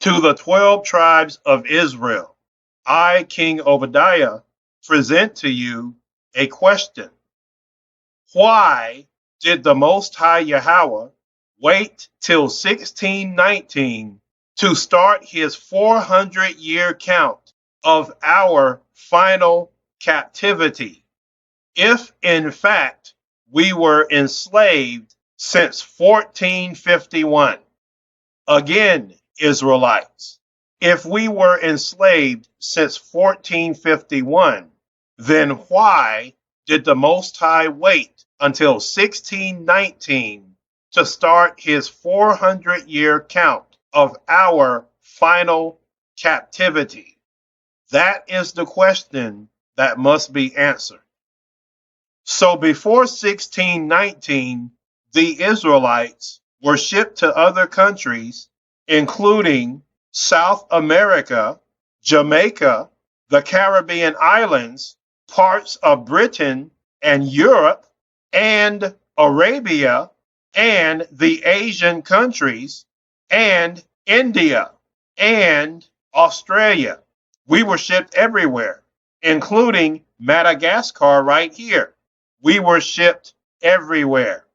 To the 12 tribes of Israel, I, King Obadiah, present to you a question. Why did the Most High Yahweh wait till 1619 to start his 400-year count of our final captivity, if in fact we were enslaved since 1451? Again, Israelites, if we were enslaved since 1451, then why did the Most High wait until 1619 to start his 400-year count of our final captivity? That is the question that must be answered. So before 1619, the Israelites were shipped to other countries, including South America, Jamaica, the Caribbean islands, parts of Britain and Europe, and Arabia, and the Asian countries, and India, and Australia. We were shipped everywhere, including Madagascar right here. We were shipped everywhere.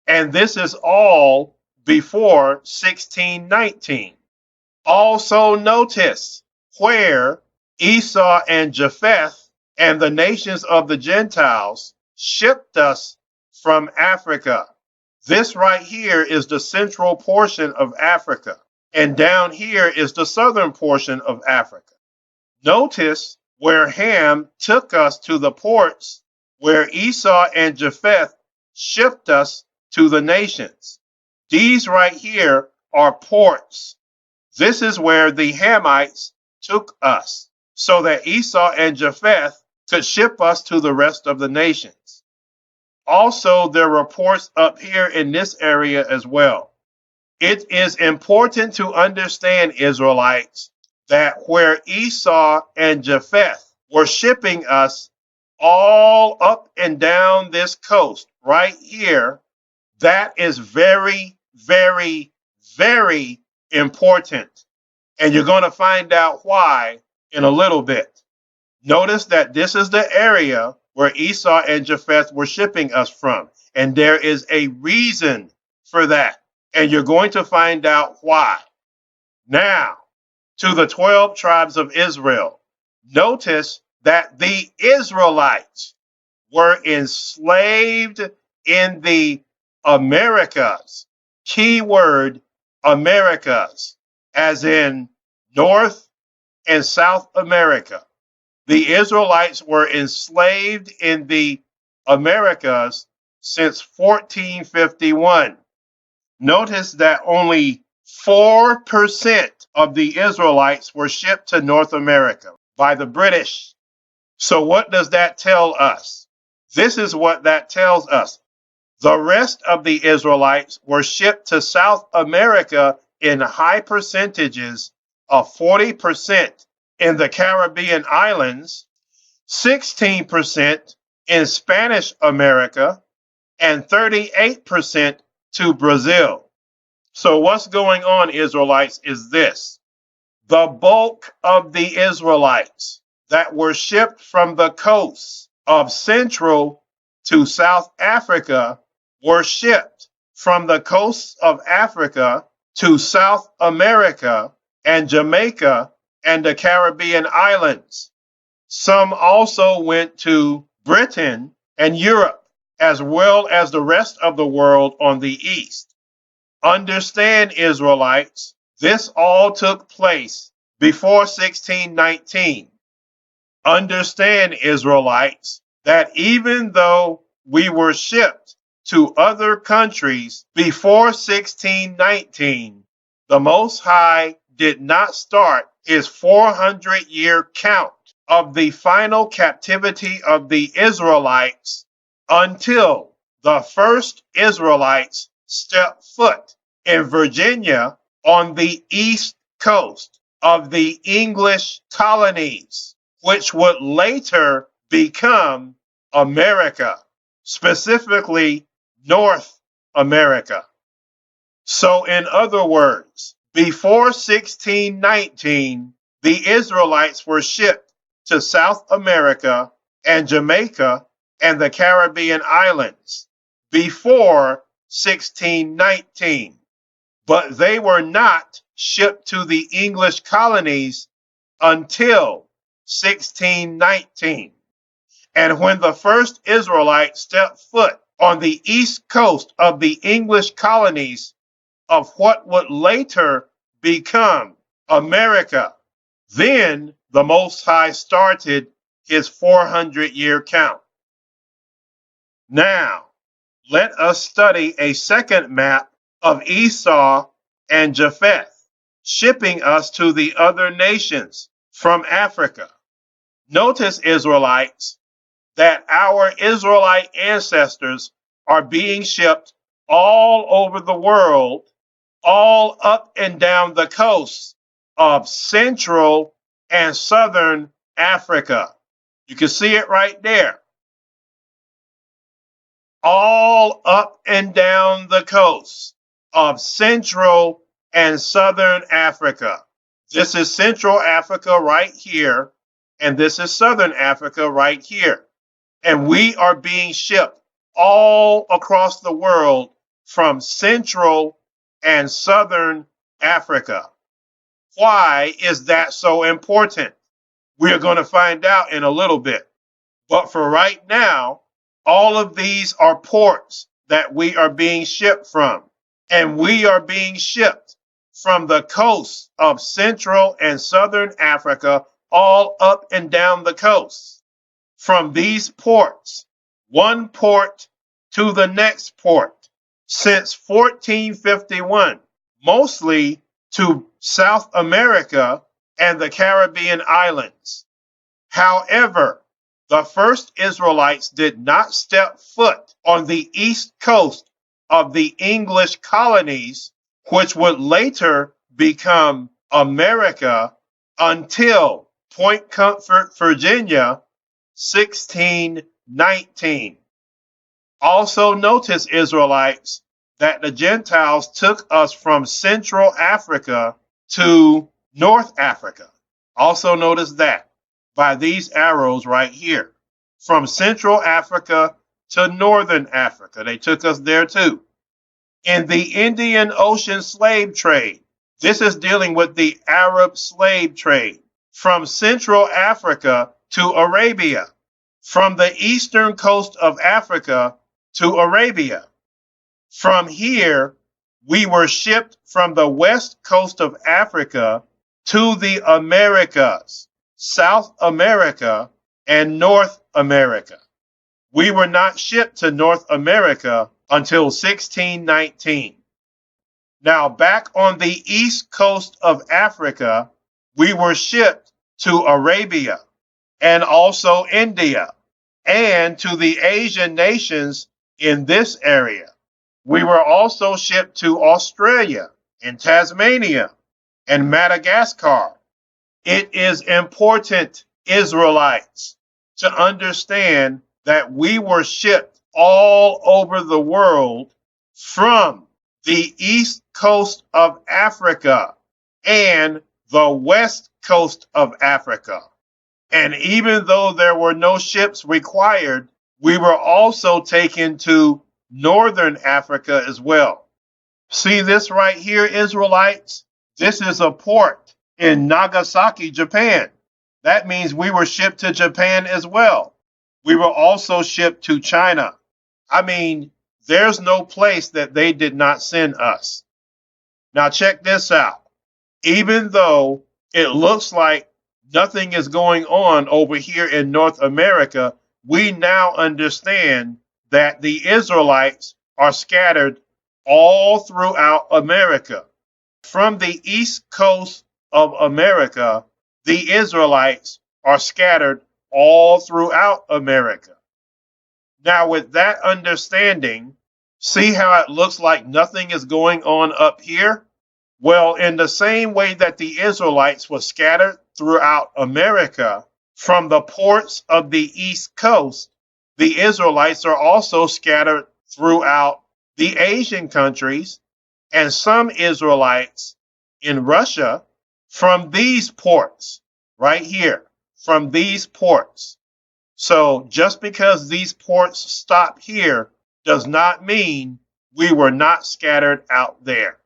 And this is all before 1619. Also notice where Esau and Japheth and the nations of the Gentiles shipped us from Africa. This right here is the central portion of Africa, and down here is the southern portion of Africa. Notice where Ham took us to the ports, where Esau and Japheth shipped us to the nations. These right here are ports. This is where the Hamites took us, so that Esau and Japheth could ship us to the rest of the nations. Also, there were ports up here in this area as well. It is important to understand, Israelites, that where Esau and Japheth were shipping us all up and down this coast right here, that is very, very, very important. And you're going to find out why in a little bit. Notice that this is the area where Esau and Japheth were shipping us from. And there is a reason for that. And you're going to find out why. Now, to the 12 tribes of Israel, notice that the Israelites were enslaved in the Americas. Keyword Americas, as in North and South America. The Israelites were enslaved in the Americas since 1451. Notice that only 4% of the Israelites were shipped to North America by the British. So what does that tell us? This is what that tells us. The rest of the Israelites were shipped to South America in high percentages of 40% in the Caribbean islands, 16% in Spanish America, and 38% to Brazil. So what's going on, Israelites, is this. The bulk of the Israelites that were shipped from the coasts of Central to South Africa were shipped from the coasts of Africa to South America and Jamaica and the Caribbean islands. Some also went to Britain and Europe, as well as the rest of the world on the east. Understand, Israelites, this all took place before 1619. Understand, Israelites, that even though we were shipped to other countries before 1619, the Most High did not start his 400-year count of the final captivity of the Israelites until the first Israelites stepped foot in Virginia on the east coast of the English colonies, which would later become America, specifically North America. So in other words, Before 1619, the Israelites were shipped to South America and Jamaica and the Caribbean islands before 1619, but they were not shipped to the English colonies until 1619. And when the first Israelites stepped foot on the east coast of the English colonies of what would later become America, then the Most High started his 400-year count. Now, let us study a second map of Esau and Japheth, shipping us to the other nations from Africa. Notice, Israelites, that our Israelite ancestors are being shipped all over the world, all up and down the coasts of Central and Southern Africa. You can see it right there. All up and down the coasts of Central and Southern Africa. This is Central Africa right here, and this is Southern Africa right here. And we are being shipped all across the world from Central and Southern Africa. Why is that so important? We're going to find out in a little bit. But for right now, all of these are ports that we are being shipped from. And we are being shipped from the coast of Central and Southern Africa, all up and down the coast. From these ports, one port to the next port, since 1451, mostly to South America and the Caribbean islands. However, the first Israelites did not step foot on the east coast of the English colonies, which would later become America, until Point Comfort, Virginia, 1619. Also notice, Israelites, that the Gentiles took us from Central Africa to North Africa. Also notice that by these arrows right here. From Central Africa to Northern Africa. They took us there too. In the Indian Ocean slave trade, this is dealing with the Arab slave trade. From Central Africa to Arabia. From the eastern coast of Africa to Arabia. From here, we were shipped from the west coast of Africa to the Americas, South America, and North America. We were not shipped to North America until 1619. Now, back on the east coast of Africa, we were shipped to Arabia and also India and to the Asian nations in this area. We were also shipped to Australia and Tasmania and Madagascar. It is important, Israelites, to understand that we were shipped all over the world from the east coast of Africa and the west coast of Africa. And even though there were no ships required, we were also taken to Northern Africa as well. See this right here, Israelites? This is a port in Nagasaki, Japan. That means we were shipped to Japan as well. We were also shipped to China. I mean, there's no place that they did not send us. Now check this out. Even though it looks like nothing is going on over here in North America, we now understand that the Israelites are scattered all throughout America. From the east coast of America, the Israelites are scattered all throughout America. Now, with that understanding, see how it looks like nothing is going on up here? Well, in the same way that the Israelites were scattered throughout America, from the ports of the East Coast, the Israelites are also scattered throughout the Asian countries, and some Israelites in Russia from these ports right here, from these ports. So just because these ports stop here does not mean we were not scattered out there.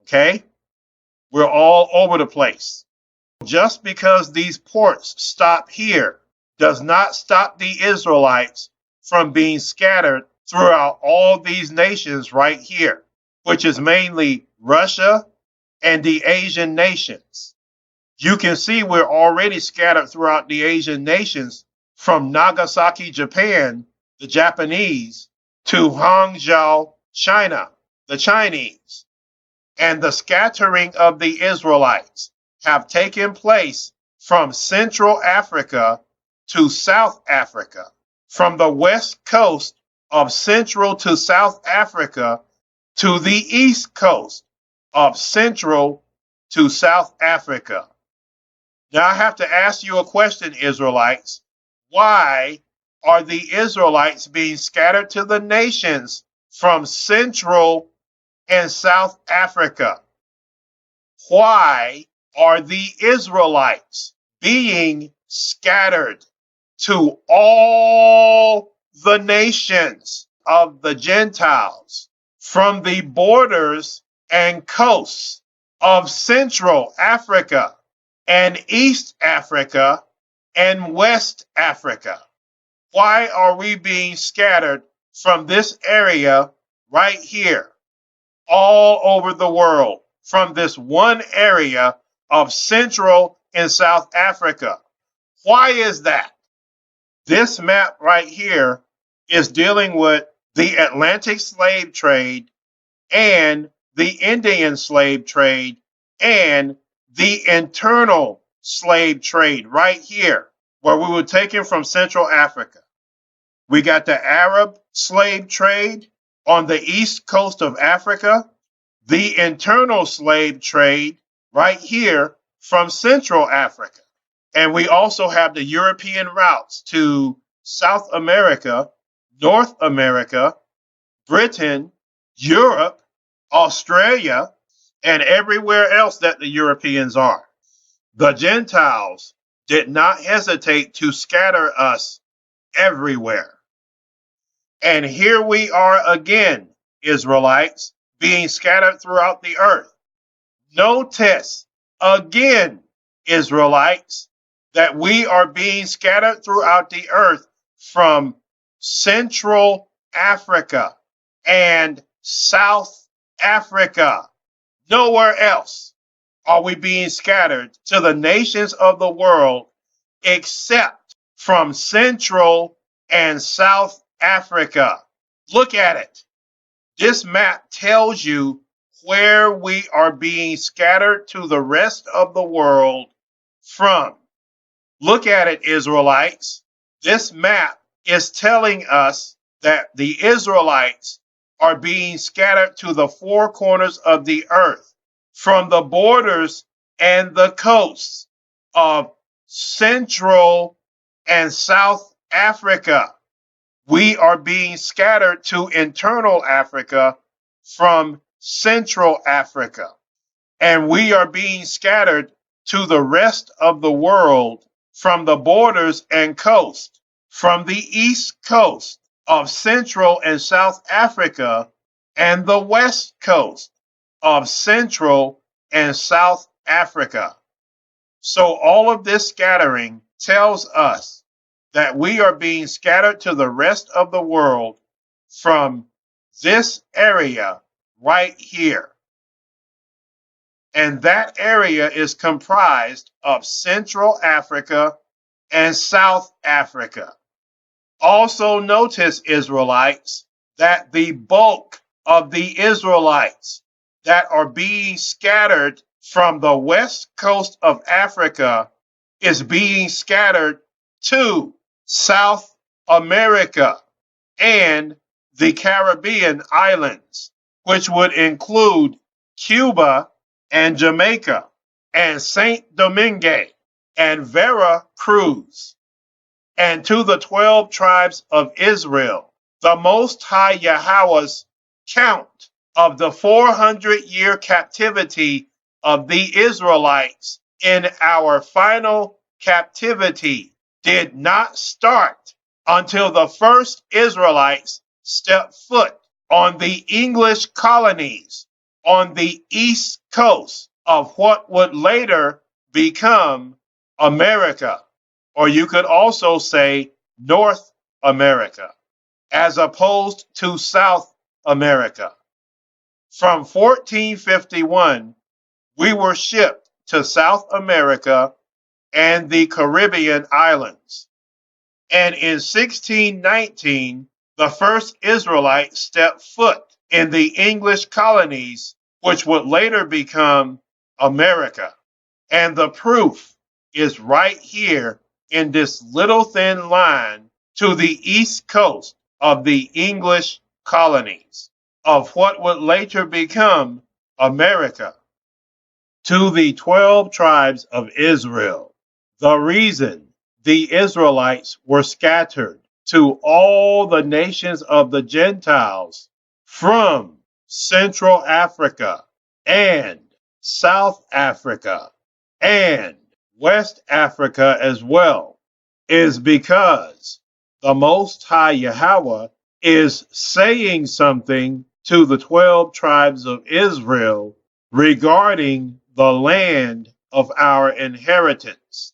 Okay? We're all over the place. Just because these ports stop here does not stop the Israelites from being scattered throughout all these nations right here, which is mainly Russia and the Asian nations. You can see we're already scattered throughout the Asian nations from Nagasaki, Japan, the Japanese, to Hangzhou, China, the Chinese. And the scattering of the Israelites have taken place from Central Africa to South Africa, from the west coast of Central to South Africa to the east coast of Central to South Africa. Now I have to ask you a question, Israelites. Why are the Israelites being scattered to the nations from Central and South Africa? Why are the Israelites being scattered to all the nations of the Gentiles from the borders and coasts of Central Africa and East Africa and West Africa? Why are we being scattered from this area right here, all over the world, from this one area of Central and South Africa? Why is that? This map right here is dealing with the Atlantic slave trade and the Indian slave trade and the internal slave trade right here, where we were taken from Central Africa. We got the Arab slave trade on the east coast of Africa, the internal slave trade right here from Central Africa. And we also have the European routes to South America, North America, Britain, Europe, Australia, and everywhere else that the Europeans are. The Gentiles did not hesitate to scatter us everywhere. And here we are again, Israelites, being scattered throughout the earth. Notice again, Israelites, that we are being scattered throughout the earth from Central Africa and South Africa. Nowhere else are we being scattered to the nations of the world except from Central and South Africa. Look at it. This map tells you where we are being scattered to the rest of the world from. Look at it, Israelites. This map is telling us that the Israelites are being scattered to the four corners of the earth, from the borders and the coasts of Central and South Africa. We are being scattered to internal Africa from Central Africa. And we are being scattered to the rest of the world from the borders and coast, from the east coast of Central and South Africa and the west coast of Central and South Africa. So all of this scattering tells us that we are being scattered to the rest of the world from this area right here. And that area is comprised of Central Africa and South Africa. Also notice, Israelites, that the bulk of the Israelites that are being scattered from the west coast of Africa is being scattered to South America and the Caribbean islands, which would include Cuba and Jamaica and Saint Domingue and Vera Cruz, and to the 12 tribes of Israel, the Most High Yahweh's count of the 400-year captivity of the Israelites in our final captivity did not start until the first Israelites stepped foot on the English colonies on the east coast of what would later become America, or you could also say North America, as opposed to South America. From 1451, we were shipped to South America and the Caribbean islands. And in 1619, the first Israelites stepped foot in the English colonies, which would later become America. And the proof is right here in this little thin line to the east coast of the English colonies of what would later become America. To the 12 tribes of Israel, the reason the Israelites were scattered to all the nations of the Gentiles from Central Africa and South Africa and West Africa as well, is because the Most High Yahweh is saying something to the 12 tribes of Israel regarding the land of our inheritance.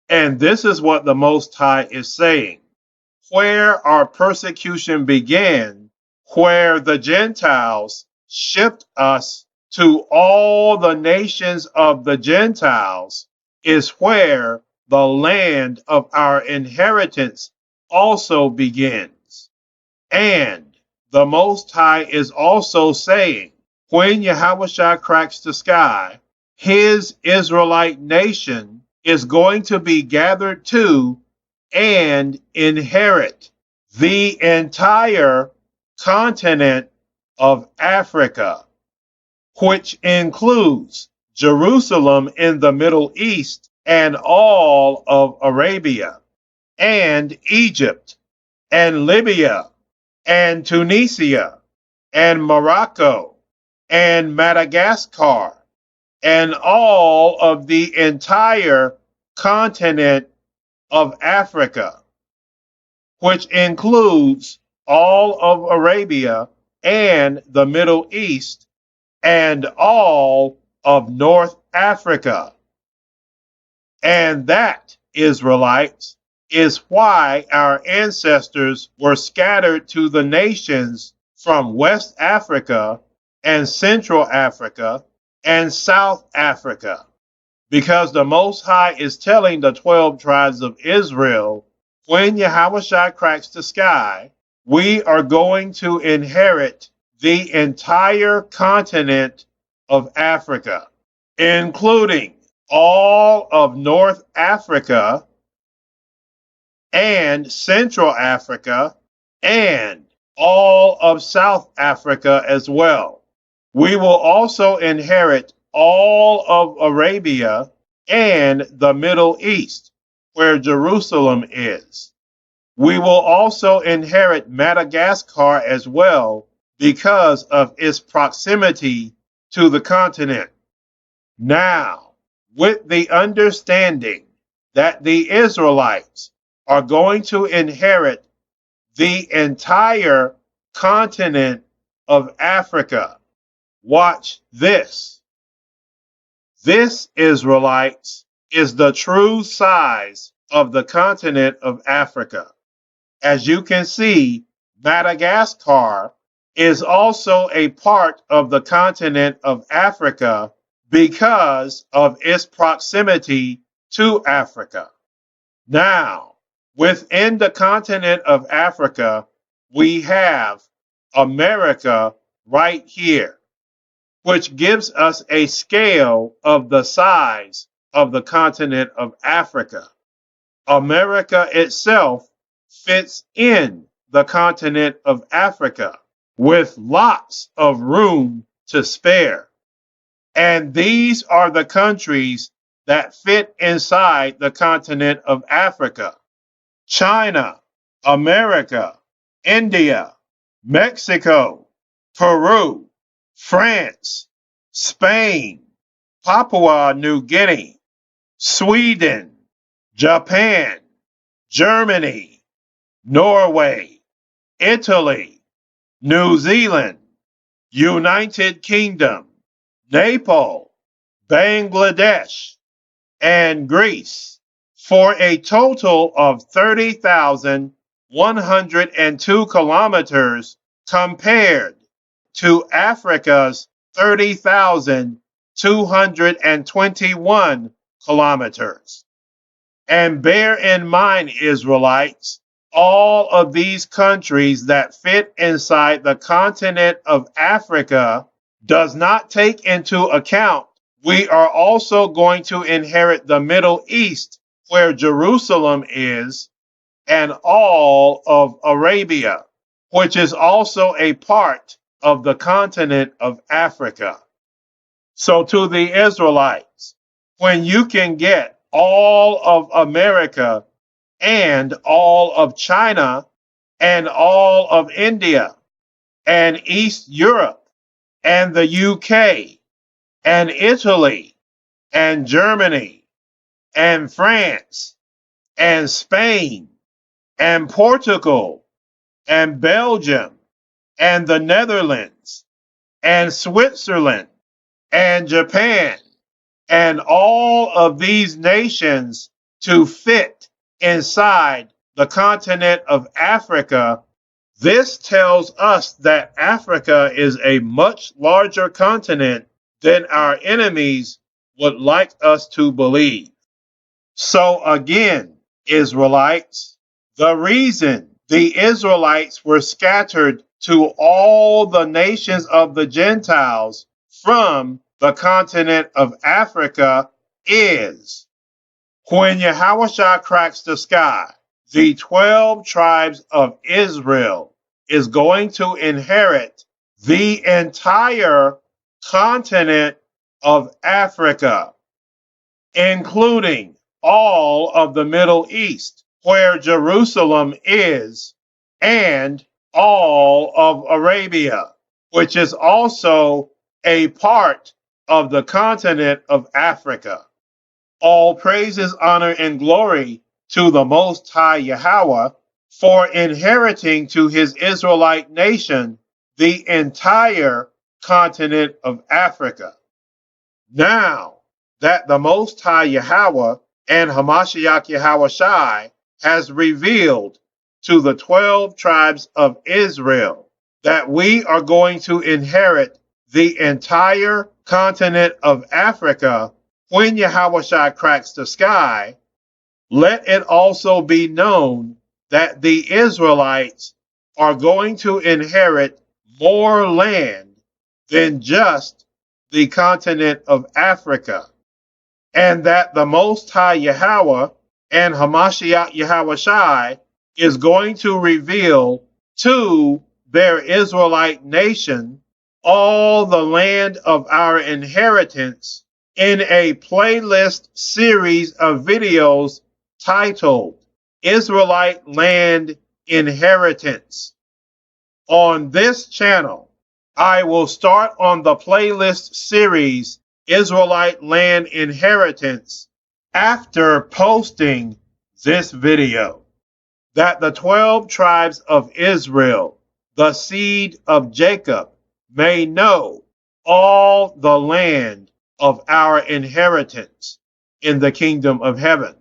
And this is what the Most High is saying. Where our persecution began, where the Gentiles shipped us to all the nations of the Gentiles, is where the land of our inheritance also begins. And the Most High is also saying, when Yahushua cracks the sky, his Israelite nation is going to be gathered to and inherit the entire continent of Africa, which includes Jerusalem in the Middle East and all of Arabia, and Egypt, and Libya, and Tunisia, and Morocco, and Madagascar, and all of the entire continent of Africa, which includes all of Arabia and the Middle East and all of North Africa. And that, Israelites, is why our ancestors were scattered to the nations from West Africa and Central Africa and South Africa, because the Most High is telling the 12 tribes of Israel, when Yahushua cracks the sky, we are going to inherit the entire continent of Africa, including all of North Africa and Central Africa and all of South Africa as well. We will also inherit all of Arabia and the Middle East, where Jerusalem is. We will also inherit Madagascar as well because of its proximity to the continent. Now, with the understanding that the Israelites are going to inherit the entire continent of Africa, watch this. This, Israelites, is the true size of the continent of Africa. As you can see, Madagascar is also a part of the continent of Africa because of its proximity to Africa. Now, within the continent of Africa, we have America right here, which gives us a scale of the size of the continent of Africa. America itself fits in the continent of Africa with lots of room to spare. And these are the countries that fit inside the continent of Africa: China, America, India, Mexico, Peru, France, Spain, Papua New Guinea, Sweden, Japan, Germany, Norway, Italy, New Zealand, United Kingdom, Nepal, Bangladesh, and Greece, for a total of 30,102 kilometers compared to Africa's 30,221 kilometers. And bear in mind, Israelites, all of these countries that fit inside the continent of Africa does not take into account we are also going to inherit the Middle East, where Jerusalem is, and all of Arabia, which is also a part of the continent of Africa. So to the Israelites, when you can get all of America and all of China and all of India and East Europe and the UK and Italy and Germany and France and Spain and Portugal and Belgium and the Netherlands and Switzerland and Japan and all of these nations to fit inside the continent of Africa, this tells us that Africa is a much larger continent than our enemies would like us to believe. So again, Israelites, the reason the Israelites were scattered to all the nations of the Gentiles from the continent of Africa is when Yahushua cracks the sky, the 12 tribes of Israel is going to inherit the entire continent of Africa, including all of the Middle East, where Jerusalem is, and all of Arabia, which is also a part of the continent of Africa. All praises, honor, and glory to the Most High Yahweh for inheriting to his Israelite nation the entire continent of Africa. Now that the Most High Yahweh and Hamashiach Yahushai has revealed to the 12 tribes of Israel that we are going to inherit the entire continent of Africa when Yahushua cracks the sky, let it also be known that the Israelites are going to inherit more land than just the continent of Africa, and that the Most High Yahweh and Hamashiach Yahushai is going to reveal to their Israelite nation all the land of our inheritance in a playlist series of videos titled Israelite Land Inheritance. On this channel, I will start on the playlist series Israelite Land Inheritance after posting this video, that the 12 tribes of Israel, the seed of Jacob, may know all the land of our inheritance in the kingdom of heaven.